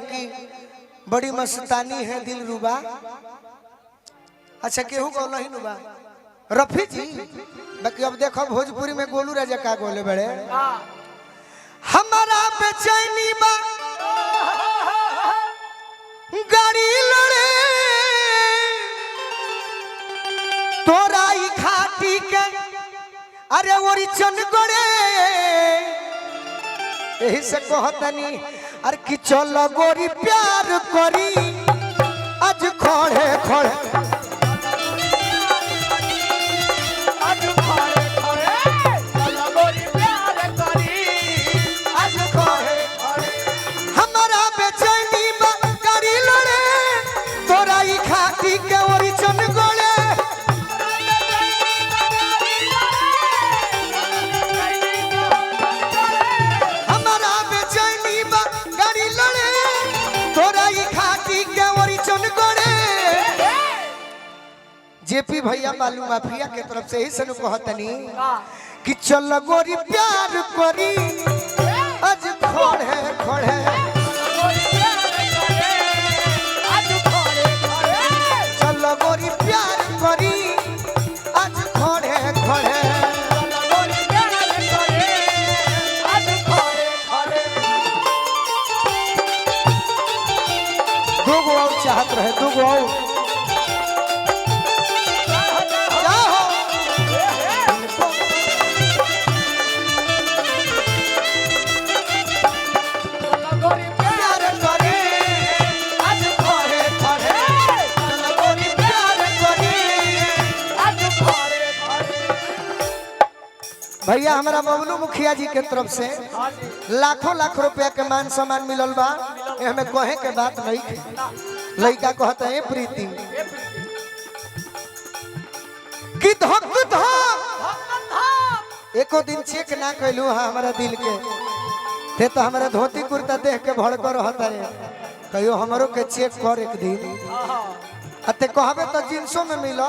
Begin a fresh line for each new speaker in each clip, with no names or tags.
आपकी बड़ी मस्तानी है दिल रुबा। अच्छा केहू बोलो ही नुबा रफी जी। बाकी अब देखो भोजपुरी में गोलू राजा का गोले बड़े हमारा बेचैनी बा गाड़ी लड़े तोरा ही खाती के अरे ओरी चन गड़े यही से कहतनी अरे कि चलो गोरी प्यार करी आज खड़े खड़े हमारा बेचैनी गाड़ी लड़े तोरा ही खाती के ओरी चन गड़े हमारा बेचैनी गाड़ी लड़े तोरा ही खाती के ओरी चन गड़े। जेपी भैया मालूम माफिया के तरफ से ही सनु कहतनी कि चल गोरी प्यार करी आज खड़े खड़े चल गोरी प्यार करी आज खड़े खड़े दूगो और चाहत रहे दूगो और भैया हमारा बबलू मुखिया जी के तरफ से लाखों लाख रुपया के मान सम्मान मिलल बा। हमें कहे के बात नहीं लड़का कहते हैं प्रीति कि धक धक एको दिन चेक ना कैलू हाँ हमारा दिल के थे तो हमारा धोती कुर्ता देख के भड़क रहता है कहियो हमारो के चेक कर एक दिन अते कहबे तो जिंसों में मिलो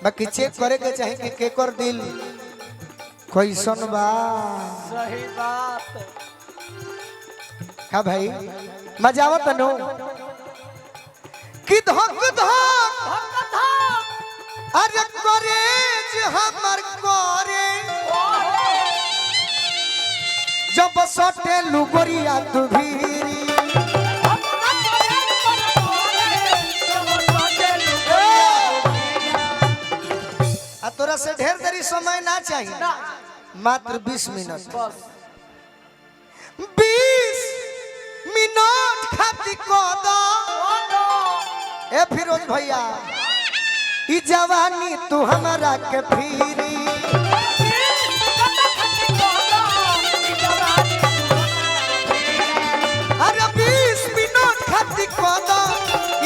बाकी चेक करे के चाहिए कि केकर दिल कैसन बा।
सही बात
का भाई मजा आवत नो कि धक धक अरे करेज हमर करे जब सटे लुगरिया तू भीरी आ तोरा से ढेर देरी समय ना चाहिए मात्र 20 मिनट 20 मिनट खाती को दो ए फिरोज भैया ई जवानी तू हमारा के फिरी अरे 20 मिनट खाती को दो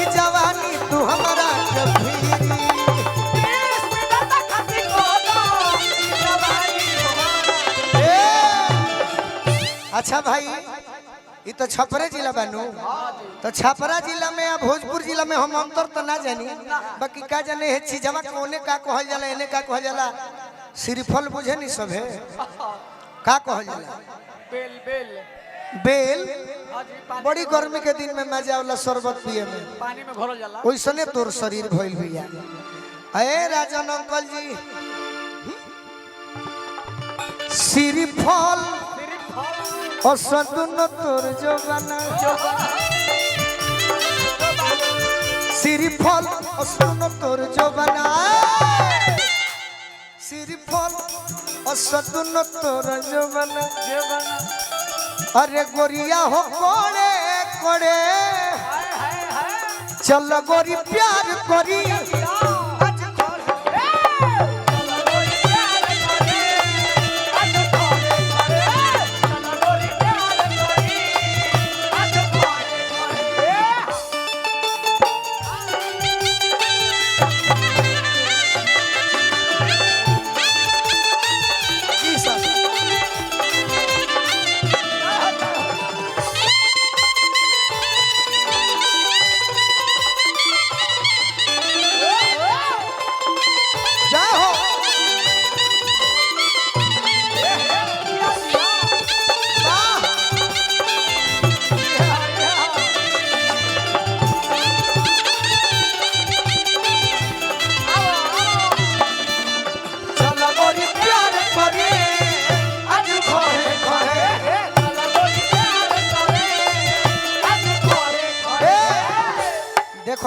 ई जवानी तू हमारा के फिरी अच्छा भाई ये तो छपरा जिला बनू तो छपरा जिला में या भोजपुर जिला में हम अंतर तो ना जानी बाकी का जाने है चीजवा कोने का कहल जाला एने का कहल जाला श्रीफल बुझे नहीं सब है का कहल जाला
बेल बेल
बेल बड़ी गर्मी के दिन में मजा वाला शरबत पिए में
पानी में घोरल जाला
ओइसने तोर शरीर भइल भैया अरे राजन अंकल जी श्रीफल असदुन तोर जवाना श्रीफल असदुन तोर जवाना श्रीफल असदुन तोर जवाना अरे गोरिया हो कोड़े कोड़े चल गोरी प्यार करी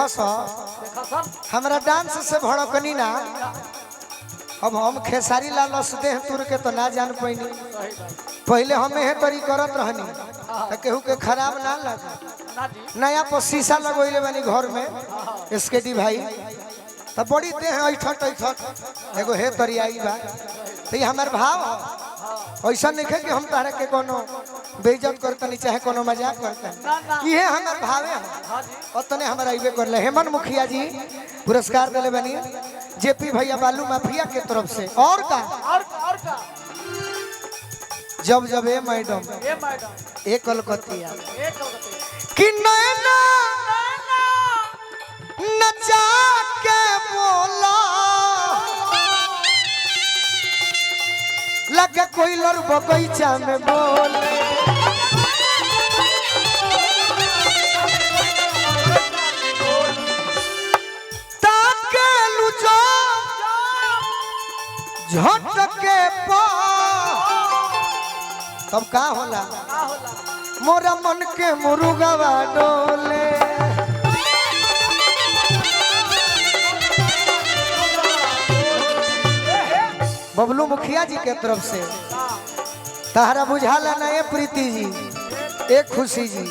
देखो सो
देखा सब
हमरा डांस से भड़कनी ना अब हम खेसारी लाल देह तुर के तो ना जान पैनी
सही बात
पहले हमें है तरी करत रहनी तो केहू के खराब ना लगे
ना जी
नया पर शीशा लगोले बानी घर में स्केटी भाई तो बड़ी देह ऐठट ऐठट एगो हे तरी आई बा तो ये हमार भाव है ऐसा नहीं है कि हम तारा के कोनो बेइज्जत करतनी चाहे कोनो मजाक
ना, ना।
करतनी ये हमार भावे है
हाँ जी
उतने हमारा इबे कर ले हेमंत मुखिया जी पुरस्कार दिले बनी जेपी भैया बालू माफिया के तरफ से और का
और का
जब जब ए मैडम
ये मैडम
ए कलकतिया
एक कलकत्ते
कि नैना नचा के बोला लगे कोई लड़ बगीचा में बोले ताके लुजो झटके पा तब का होला
का होला
मोरा मन के मुरुगवा डोले बबलू मुखिया जी के तरफ से तहरा बुझाला ना ये प्रीति जी एक खुशी जी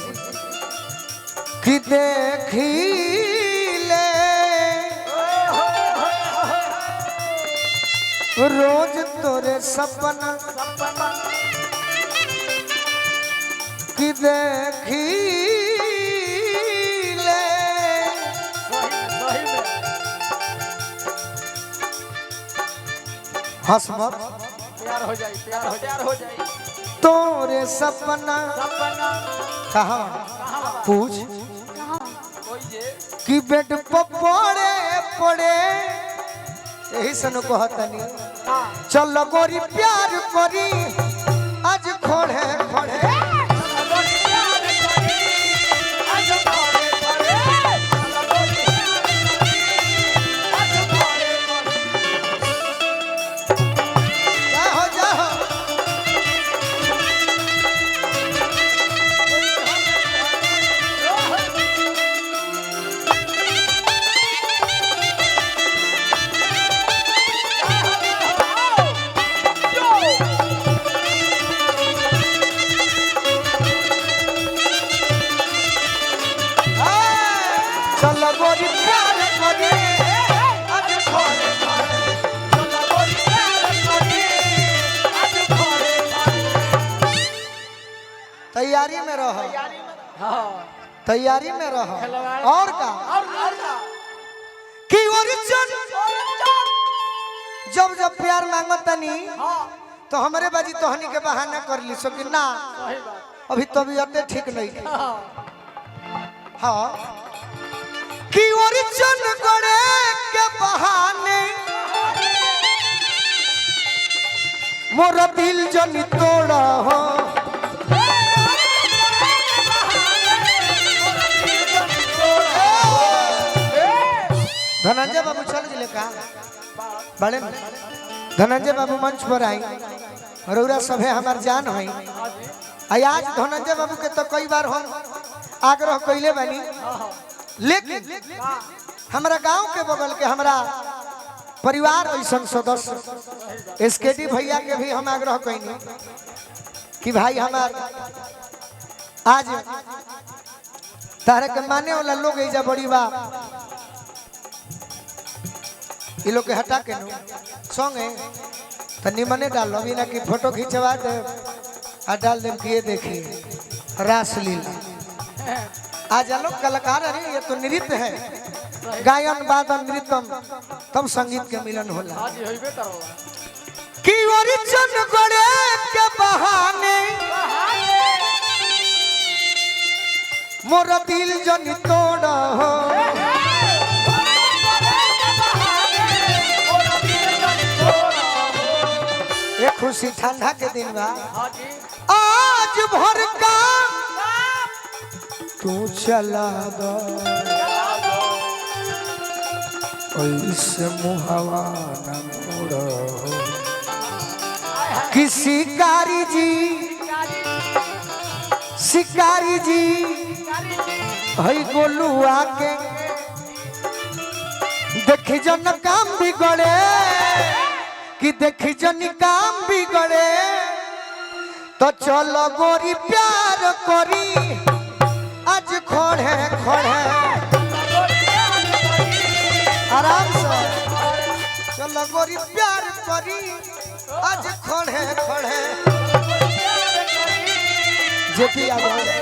कि देखी ले रोज तोरे सपना कि देखी ले
सही में
हसमत
प्यार हो जाए प्यार हो जाए
तोरे सपना
सपना
कहा
कहाँ
पूछ
कोई जे
कि बेड पर पड़े पड़े यही सनु कहतनी
हाँ
चल गोरी प्यार करी आज खोड़े खोड़े जाहो जाहो चल गोरी प्यार करी आज खोड़े तैयारी में रहो
हाँ
तैयारी में रहो
खिलवाड़।
और का
और का
कि ओरिजिन जब जब प्यार मांगतनी
हाँ
तो हमारे बाजी तोहनी के बहाना कर ली सो कि ना
सही बात
अभी तबीयत ठीक नहीं थी
हाँ
हाँ कि ओरिजिन गड़े के बहाने मोरा दिल जनी तोड़ा हो धनंजय बाबू चल जिले का बड़े न? धनंजय बाबू मंच पर आई रौरा सभे हमार जान है आज धनंजय बाबू के तो कई बार हम आग्रह कैले बनी लेकिन हमारा गांव के बगल के हमारा परिवार ऐसा सदस्य एसकेडी भैया के भी हम आग्रह कैनी कि भाई हमार आज तारे के माने वाला लोग ऐजा बड़ी बा ये लोग के हटा के नो सॉन्ग है तो निमने डालो अभी ना कि फोटो खिंचवा दे और डाल दे कि ये देखिए रासलीला आज लोग कलाकार अरे ये तो नृत्य है गायन वादन नृत्यम तब संगीत के मिलन होला
आज होइबे करो
कि ओरिजिन गड़े के बहाने मोरा दिल जन तोड़ा हो ये खुशी ठंडा के दिन बा
हाँ जी
आज भर का तू चला दो ऐसे मुहावा न मोड़ो कि शिकारी जी है गोलुआ के देखी जन काम बिगड़े कि देखी जन काम बिगड़े तो चलो गोरी प्यार करी आज खोड़े खोड़े आराम से चलो गोरी प्यार करी आज खोड़े खोड़े जेपी आ गए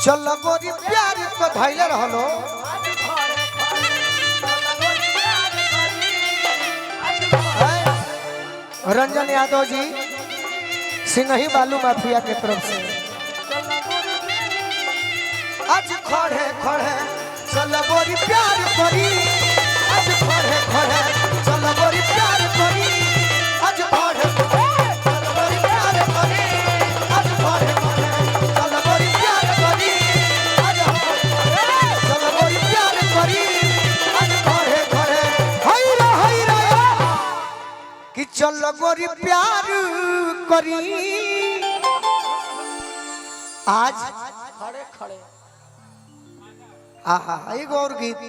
चलो गोरी प्यार को धैले रहलो रंजन यादव जी सिंघही बालू माफिया के तरफ से आज खड़े खड़े चलो गोरी प्यार करी आज खड़े खड़े चलो गोरी प्यार करी आज खड़े चलो गोरी प्यार करी आज खड़े खड़े चलो गोरी प्यार करी आज चलो गोरी प्यार करी आज खड़े खड़े हैरा कि चलो गोरी प्यार करी आज
खड़े खड़े
आहा एक और गीत